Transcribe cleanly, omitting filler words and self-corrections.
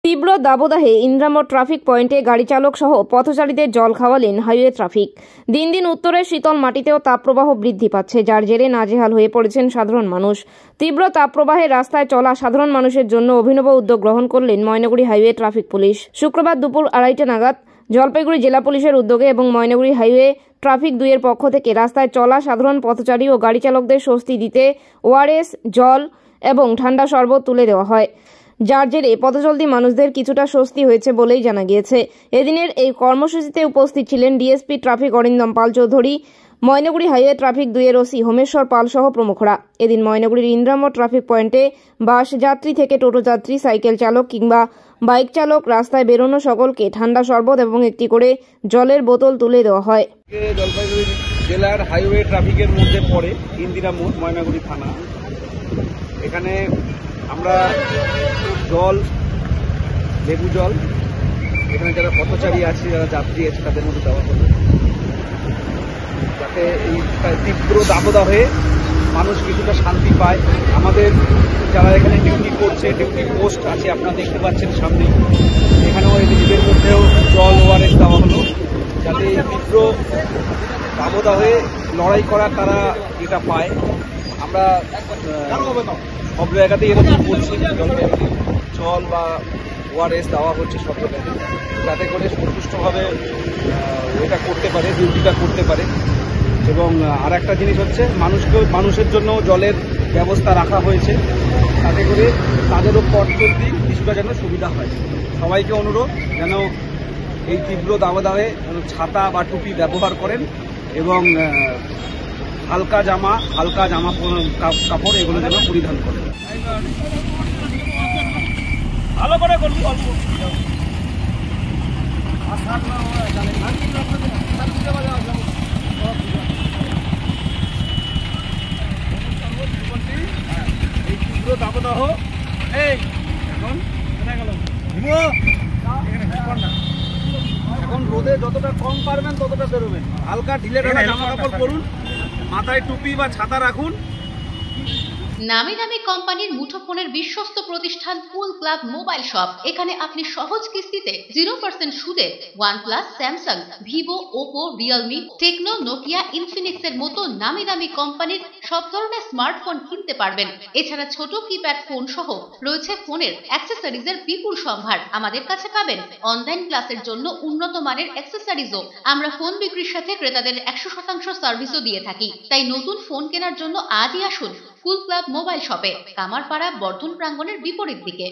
তীব্র দাবদাহে ইন্দ্রামোড় ট্রাফিক পয়েন্টে গাড়ি চালক সহ পথচারীদের জল খাওয়ালেন হাইওয়ে ট্রাফিক। দিন দিন উত্তরের শীতল মাটিতেও তাপপ্রবাহ বৃদ্ধি পাচ্ছে, যার জেরে নাজেহাল হয়ে পড়েছেন সাধারণ মানুষ। তীব্র তাপপ্রবাহে রাস্তায় চলা সাধারণ মানুষের জন্য অভিনব উদ্যোগ গ্রহণ করলেন ময়নাগুড়ি হাইওয়ে ট্রাফিক পুলিশ। শুক্রবার দুপুর 2:30 নাগাদ জলপাইগুড়ি জেলা পুলিশের উদ্যোগে এবং ময়নাগুড়ি হাইওয়ে ট্রাফিক 2 এর পক্ষ থেকে রাস্তায় চলা সাধারণ পথচারী ও গাড়ি চালকদের স্বস্তি দিতে ওআরএস, জল এবং ঠান্ডা শরবত তুলে দেওয়া হয়, যার জেরে পথচলতি মানুষদের কিছুটা স্বস্তি হয়েছে বলেই জানা গিয়েছে। এদিনের এই কর্মসূচিতে উপস্থিত ছিলেন ডিএসপি ট্রাফিক অরিন্দম পাল চৌধুরী, ময়নাগুড়ি হাইওয়ে ট্রাফিক 2 এর ওসি হোমেশ্বর পাল সহ প্রমুখরা। এদিন ময়নাগুড়ির ইন্দ্রামোড় ট্রাফিক পয়েন্টে বাস যাত্রী থেকে টোটো যাত্রী, সাইকেল চালক কিংবা বাইক চালক রাস্তায় বেরোনো সকলকে ঠান্ডা শরবত এবং একটি করে জলের বোতল তুলে দেওয়া হয়। জলপাইগুড়ি জেলার হাইওয়ে ট্রাফিকের মধ্যে পড়ে ইন্দিরামোড়, ময়নাগুড়ি থানা। এখানে আমরা জল, লেবু জল, এখানে যারা পথচারী আছে, যারা যাত্রী আছে তাদের মধ্যে দেওয়া হবে, যাতে এই তীব্র দাবদাহে মানুষ কিছুটা শান্তি পায়। আমাদের যারা এখানে ডিউটি করছে, ডিউটি পোস্ট আছে, আপনারা দেখতে পাচ্ছেন সামনে, এখানেও এদের মধ্যেও জল, ওআরএস দেওয়া হলো, যাতে এই তীব্র দাবদাহে লড়াই করার তারা এটা পায়। আমরা সব জায়গাতেই এরকম করছি, জল বা ওআরএস দেওয়া হচ্ছে সব জায়গাতে, যাতে করে সন্তুষ্টভাবে এটা করতে পারে, ডিউটিটা করতে পারে। এবং আর একটা জিনিস হচ্ছে, মানুষের জন্য জলের ব্যবস্থা রাখা হয়েছে, তাতে করে তাদেরও পথ চলতি কিছুটা যেন সুবিধা হয়। সবাইকে অনুরোধ যেন এই তীব্র দাবদাহে ছাতা বা টুপি ব্যবহার করেন এবং হালকা জামা কাপড় এগুলো যেন পরিধান করেন। ভালো করে করবি অল্প এই তীব্র দাবদাহ। এই এখন রোদে যতটা কম পারবেন ততটা বেরোবেন, হালকা ঢিলে ঢালা জামা কাপড় পরুন, মাথায় টুপি বা ছাতা রাখুন। নামি দামি কোম্পানির মুঠোফোনের বিশ্বস্ত প্রতিষ্ঠান কুল ক্লাব মোবাইল শপ। এখানে আপনি সহজ কিস্তিতে 0% সুদে OnePlus, Samsung, Vivo, Oppo, Realme, Tecno, Nokia, Infinix এর মতো নামি দামি কোম্পানির সব ধরনের স্মার্টফোন কিনতে পারবেন। এছাড়া ছোট কিপ্যাড ফোন সহ রয়েছে ফোনের অ্যাক্সেসরিজের বিপুল সম্ভার। আমাদের কাছে পাবেন অনলাইন ক্লাসের জন্য উন্নত মানের অ্যাক্সেসরিজও। আমরা ফোন বিক্রির সাথে ক্রেতাদের 100% সার্ভিসও দিয়ে থাকি। তাই নতুন ফোন কেনার জন্য আজই আসুন কুল ক্লাব মোবাইল শপে, কামারপাড়া বর্ধন প্রাঙ্গণের বিপরীত দিকে।